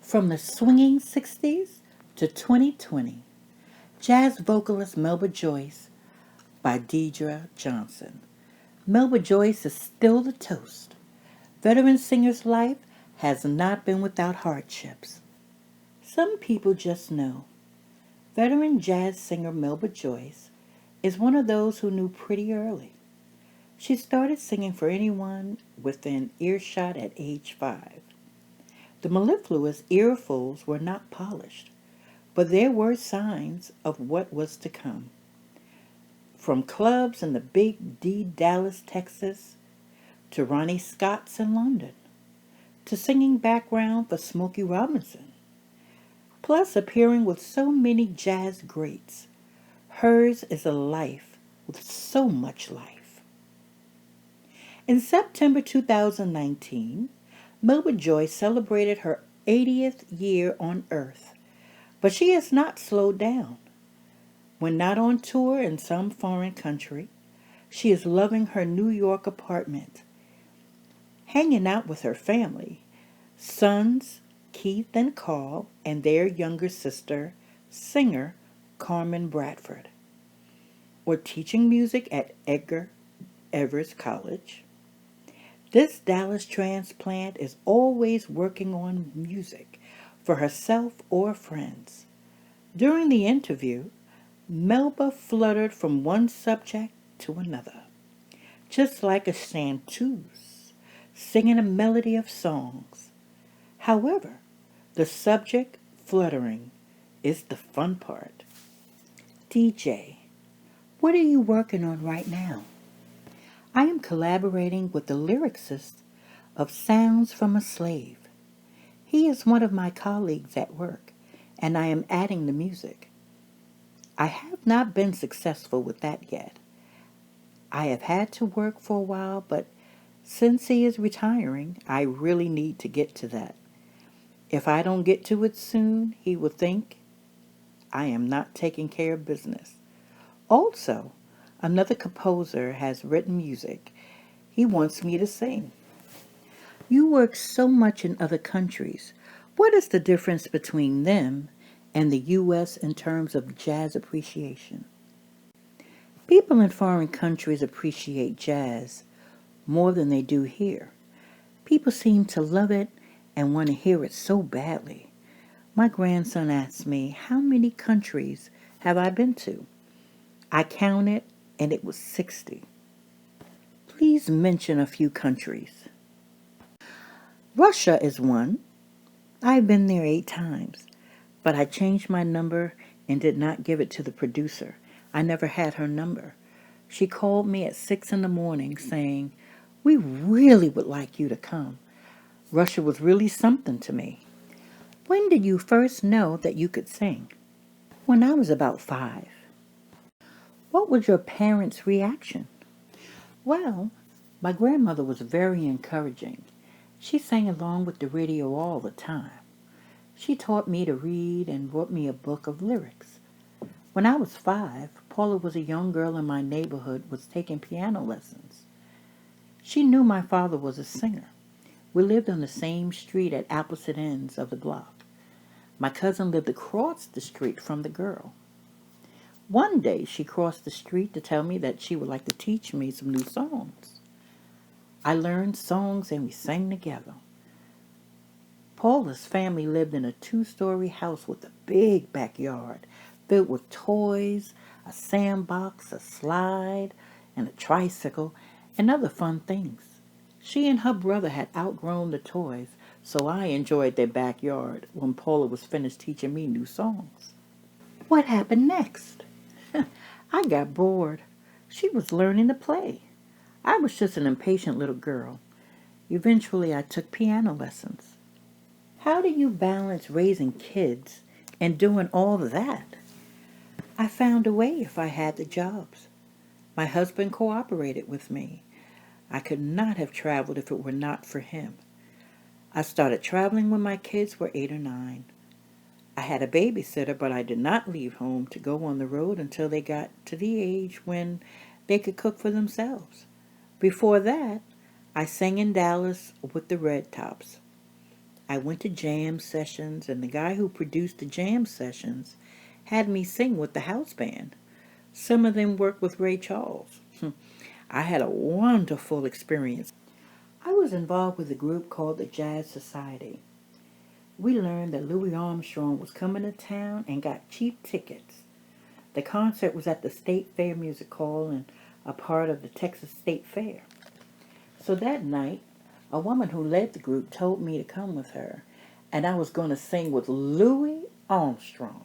From the swinging 60s to 2020, jazz vocalist Melba Joyce by Diedre Johnson. Melba Joyce is still the toast. Veteran singer's life has not been without hardships. Some people just know. Veteran jazz singer Melba Joyce is one of those who knew pretty early. She started singing for anyone within earshot at age 5. The mellifluous earfuls were not polished, but there were signs of what was to come. From clubs in the Big D, Dallas, Texas, to Ronnie Scott's in London, to singing background for Smokey Robinson, plus appearing with so many jazz greats. Hers is a life with so much life. In September 2019, Melba Joyce celebrated her 80th year on Earth, but she has not slowed down. When not on tour in some foreign country, she is loving her New York apartment, hanging out with her family, sons Keith and Carl, and their younger sister, singer Carmen Bradford, or teaching music at Edgar Evers College. This Dallas transplant is always working on music for herself or friends. During the interview, Melba fluttered from one subject to another, just like a chanteuse singing a melody of songs. However, the subject, fluttering, is the fun part. DJ, what are you working on right now? I am collaborating with the lyricist of Sounds from a Slave. He is one of my colleagues at work, and I am adding the music. I have not been successful with that yet. I have had to work for a while, but since he is retiring, I really need to get to that. If I don't get to it soon, he will think I am not taking care of business. Also, another composer has written music he wants me to sing. You work so much in other countries. What is the difference between them and the U.S. in terms of jazz appreciation? People in foreign countries appreciate jazz more than they do here. People seem to love it and want to hear it so badly. My grandson asked me, how many countries have I been to? I counted, and it was 60. Please mention a few countries. Russia is one. I've been there 8 times, but I changed my number and did not give it to the producer. I never had her number. She called me at 6 in the morning saying, we really would like you to come. Russia was really something to me. When did you first know that you could sing? When I was about 5. What was your parents' reaction? Well, my grandmother was very encouraging. She sang along with the radio all the time. She taught me to read and brought me a book of lyrics. When I was 5, Paula was a young girl in my neighborhood was taking piano lessons. She knew my father was a singer. We lived on the same street at opposite ends of the block. My cousin lived across the street from the girl. One day she crossed the street to tell me that she would like to teach me some new songs. I learned songs and we sang together. Paula's family lived in a 2-story house with a big backyard filled with toys, a sandbox, a slide, and a tricycle, and other fun things. She and her brother had outgrown the toys, so I enjoyed their backyard when Paula was finished teaching me new songs. What happened next? I got bored. She was learning to play. I was just an impatient little girl. Eventually, I took piano lessons. How do you balance raising kids and doing all of that? I found a way if I had the jobs. My husband cooperated with me. I could not have traveled if it were not for him. I started traveling when my kids were 8 or 9. I had a babysitter, but I did not leave home to go on the road until they got to the age when they could cook for themselves. Before that, I sang in Dallas with the Red Tops. I went to jam sessions, and the guy who produced the jam sessions had me sing with the house band. Some of them worked with Ray Charles. I had a wonderful experience. I was involved with a group called the Jazz Society. We learned that Louis Armstrong was coming to town and got cheap tickets. The concert was at the State Fair Music Hall and a part of the Texas State Fair. So that night, a woman who led the group told me to come with her, and I was going to sing with Louis Armstrong.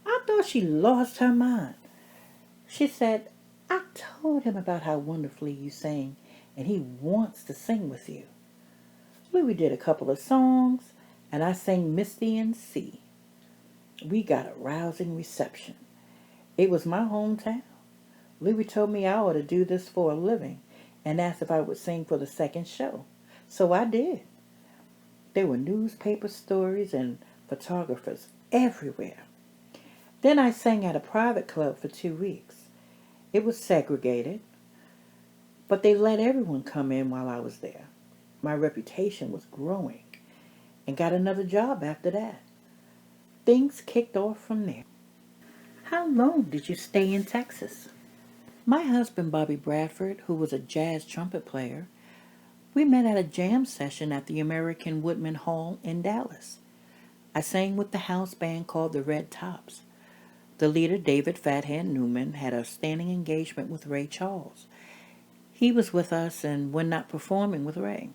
I thought she lost her mind. She said, I told him about how wonderfully you sang, and he wants to sing with you. Louis did a couple of songs, and I sang Misty and Sea. We got a rousing reception. It was my hometown. Louis told me I ought to do this for a living and asked if I would sing for the second show. So I did. There were newspaper stories and photographers everywhere. Then I sang at a private club for 2 weeks. It was segregated, but they let everyone come in while I was there. My reputation was growing and got another job after that. Things kicked off from there. How long did you stay in Texas? My husband, Bobby Bradford, who was a jazz trumpet player, we met at a jam session at the American Woodman Hall in Dallas. I sang with the house band called the Red Tops. The leader, David Fathead Newman, had a standing engagement with Ray Charles. He was with us and when not performing with Ray.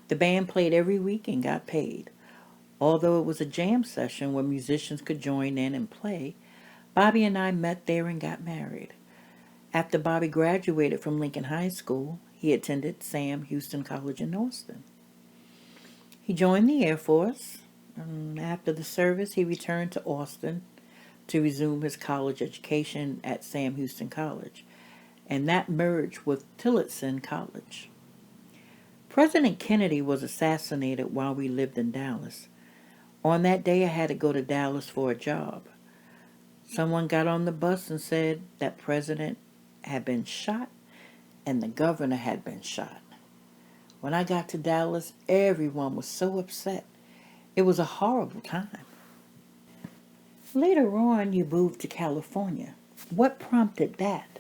The band played every week and got paid. Although it was a jam session where musicians could join in and play, Bobby and I met there and got married. After Bobby graduated from Lincoln High School, he attended Sam Houston College in Austin. He joined the Air Force. After the service, he returned to Austin to resume his college education at Sam Houston College, and that merged with Tillotson College. President Kennedy was assassinated while we lived in Dallas. On that day, I had to go to Dallas for a job. Someone got on the bus and said that President had been shot and the governor had been shot. When I got to Dallas, everyone was so upset. It was a horrible time. Later on, you moved to California. What prompted that?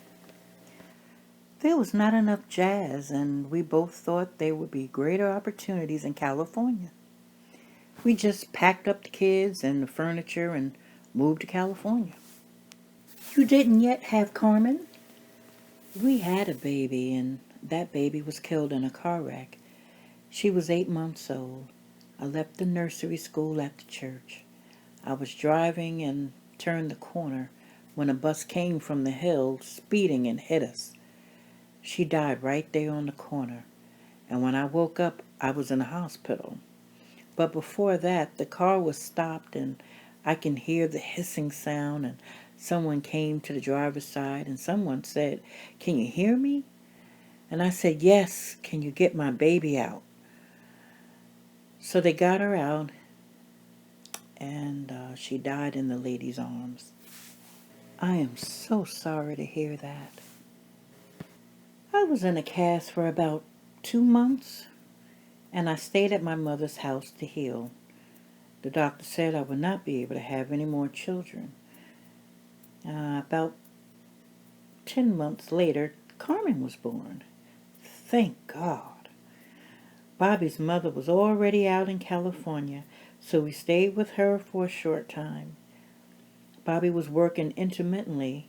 There was not enough jazz, and we both thought there would be greater opportunities in California. We just packed up the kids and the furniture and moved to California. You didn't yet have Carmen? We had a baby, and that baby was killed in a car wreck. She was 8 months old. I left the nursery school at the church. I was driving and turned the corner when a bus came from the hill, speeding, and hit us. She died right there on the corner, and when I woke up, I was in the hospital. But before that, the car was stopped, and I can hear the hissing sound, and someone came to the driver's side, and someone said, "Can you hear me?" And I said, "Yes, can you get my baby out?" So they got her out, and she died in the lady's arms. I am so sorry to hear that. I was in a cast for about 2 months, and I stayed at my mother's house to heal. The doctor said I would not be able to have any more children. About 10 months later, Carmen was born. Thank God. Bobby's mother was already out in California, so we stayed with her for a short time. Bobby was working intermittently,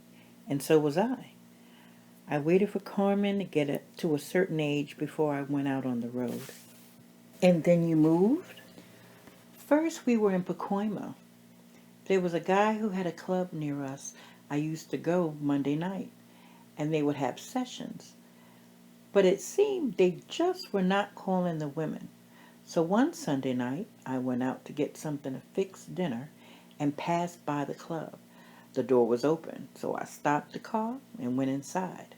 and so was I. I waited for Carmen to get to a certain age before I went out on the road. And then you moved? First, we were in Pacoima. There was a guy who had a club near us. I used to go Monday night, and they would have sessions. But it seemed they just were not calling the women. So one Sunday night, I went out to get something to fix dinner and passed by the club. The door was open, so I stopped the car and went inside.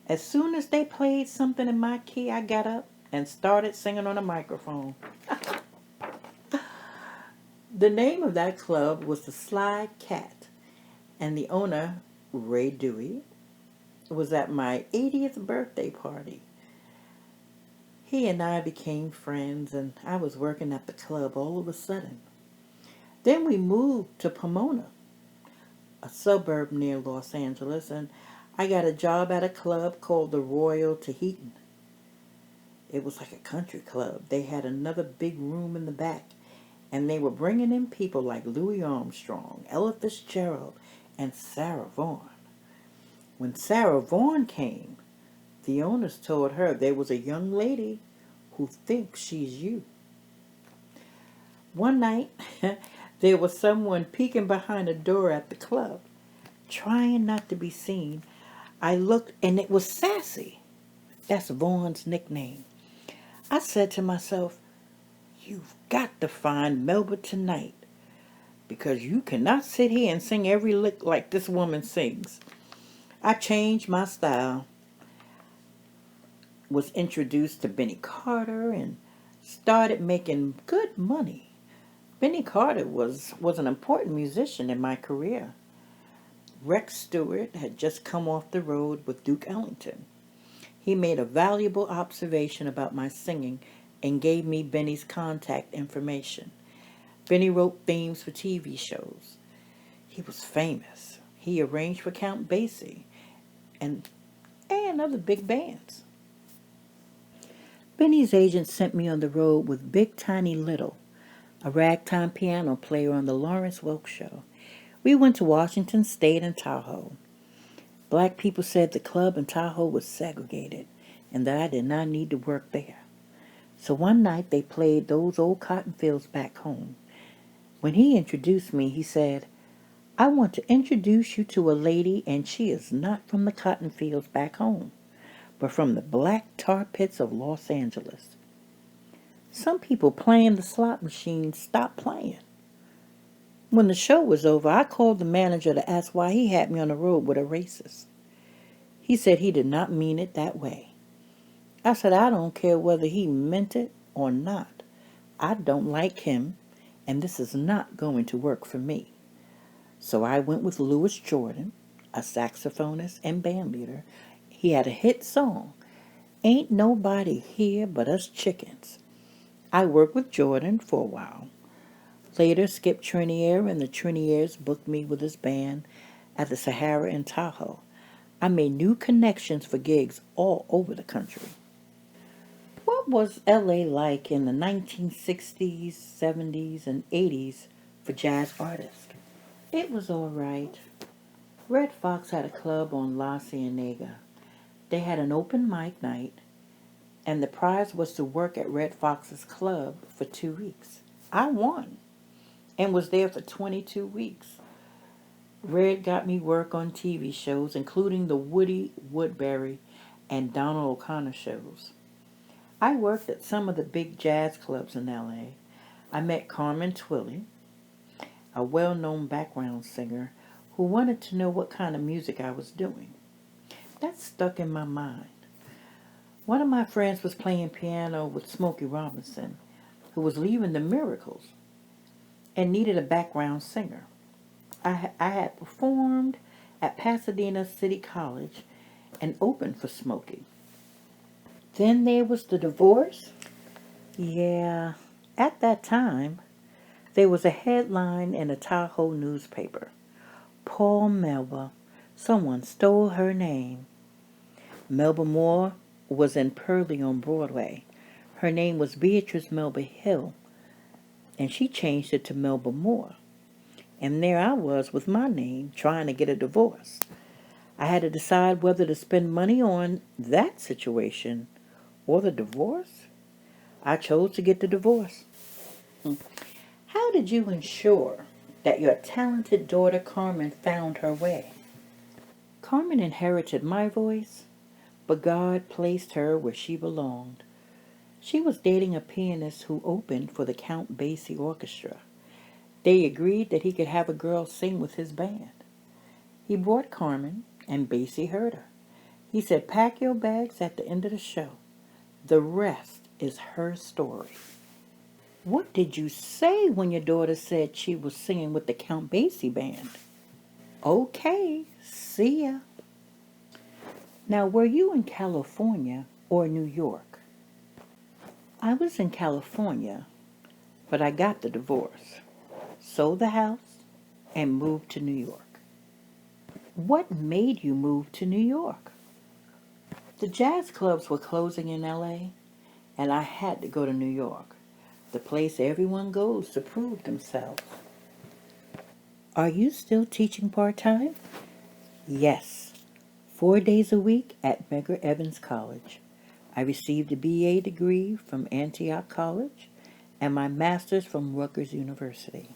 As soon as they played something in my key, I got up and started singing on a microphone. The name of that club was the Sly Cat, and the owner, Ray Dewey, was at my 80th birthday party. He and I became friends, and I was working at the club all of a sudden. Then we moved to Pomona, a suburb near Los Angeles, and I got a job at a club called the Royal Tahitian. It was like a country club. They had another big room in the back, and they were bringing in people like Louis Armstrong, Ella Fitzgerald, and Sarah Vaughan. When Sarah Vaughan came, the owners told her there was a young lady who thinks she's you. One night, there was someone peeking behind a door at the club, trying not to be seen. I looked, and it was Sassy. That's Vaughan's nickname. I said to myself, you've got to find Melba tonight, because you cannot sit here and sing every lick like this woman sings. I changed my style, was introduced to Benny Carter, and started making good money. Benny Carter was an important musician in my career. Rex Stewart had just come off the road with Duke Ellington. He made a valuable observation about my singing and gave me Benny's contact information. Benny wrote themes for TV shows. He was famous. He arranged for Count Basie and other big bands. Benny's agent sent me on the road with Big Tiny Little, a ragtime piano player on the Lawrence Welk Show. We went to Washington State and Tahoe. Black people said the club in Tahoe was segregated and that I did not need to work there. So one night they played those old cotton fields back home. When he introduced me, he said, I want to introduce you to a lady, and she is not from the cotton fields back home, but from the black tar pits of Los Angeles. Some people playing the slot machine stopped playing. When the show was over, I called the manager to ask why he had me on the road with a racist. He said he did not mean it that way. I said, I don't care whether he meant it or not. I don't like him, and this is not going to work for me. So I went with Louis Jordan, a saxophonist and bandleader. He had a hit song, Ain't Nobody Here But Us Chickens. I worked with Jordan for a while. Later, Skip Trenier and the Treniers booked me with his band at the Sahara in Tahoe. I made new connections for gigs all over the country. What was LA like in the 1960s, 70s, and 80s for jazz artists? It was all right. Red Fox had a club on La Cienega. They had an open mic night, and the prize was to work at Red Fox's club for 2 weeks. I won and was there for 22 weeks. Red got me work on TV shows, including the Woody Woodbury and Donald O'Connor shows. I worked at some of the big jazz clubs in LA. I met Carmen Twilly, a well-known background singer who wanted to know what kind of music I was doing. That stuck in my mind. One of my friends was playing piano with Smokey Robinson, who was leaving the Miracles and needed a background singer. I had performed at Pasadena City College and opened for Smokey. Then there was the divorce. Yeah, at that time, there was a headline in a Tahoe newspaper. Poor Melba, someone stole her name. Melba Moore was in Purley on Broadway. Her name was Beatrice Melba Hill, and she changed it to Melba Moore. And there I was with my name, trying to get a divorce. I had to decide whether to spend money on that situation or the divorce. I chose to get the divorce. How did you ensure that your talented daughter Carmen found her way? Carmen inherited my voice, but God placed her where she belonged. She was dating a pianist who opened for the Count Basie Orchestra. They agreed that he could have a girl sing with his band. He brought Carmen, and Basie heard her. He said, pack your bags at the end of the show. The rest is her story. What did you say when your daughter said she was singing with the Count Basie band? Okay, see ya. Now, were you in California or New York? I was in California, but I got the divorce, sold the house, and moved to New York. What made you move to New York? The jazz clubs were closing in LA, and I had to go to New York, the place everyone goes to prove themselves. Are you still teaching part-time? Yes, 4 days a week at Medgar Evers College. I received a BA degree from Antioch College and my master's from Rutgers University.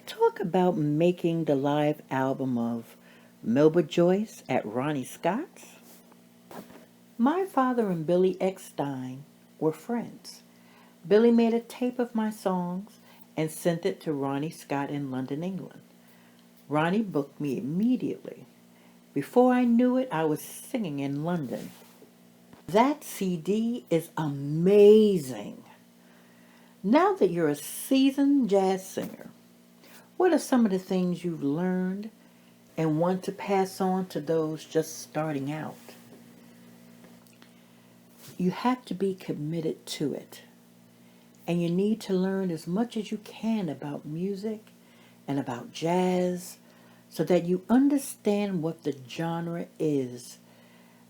Talk about making the live album of Melba Joyce at Ronnie Scott's. My father and Billy Eckstein were friends. Billy made a tape of my songs and sent it to Ronnie Scott in London, England. Ronnie booked me immediately. Before I knew it, I was singing in London. That CD is amazing. Now that you're a seasoned jazz singer, what are some of the things you've learned and want to pass on to those just starting out? You have to be committed to it, and you need to learn as much as you can about music and about jazz so that you understand what the genre is,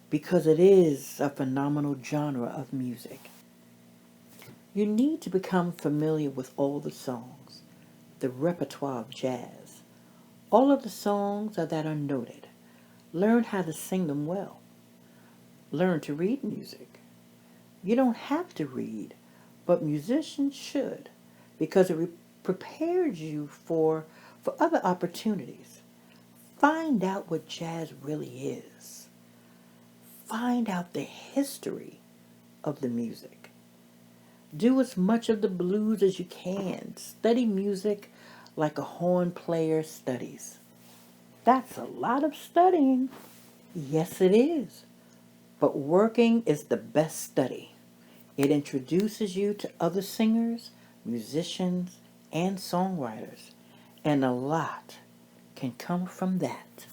because it is a phenomenal genre of music. You need to become familiar with all the songs, the repertoire of jazz, all of the songs that are noted. Learn how to sing them well. Learn to read music. You don't have to read, but musicians should, because it prepares you for other opportunities. Find out what jazz really is. Find out the history of the music. Do as much of the blues as you can. Study music like a horn player studies. That's a lot of studying. Yes, it is. But working is the best study. It introduces you to other singers, musicians, and songwriters. And a lot can come from that.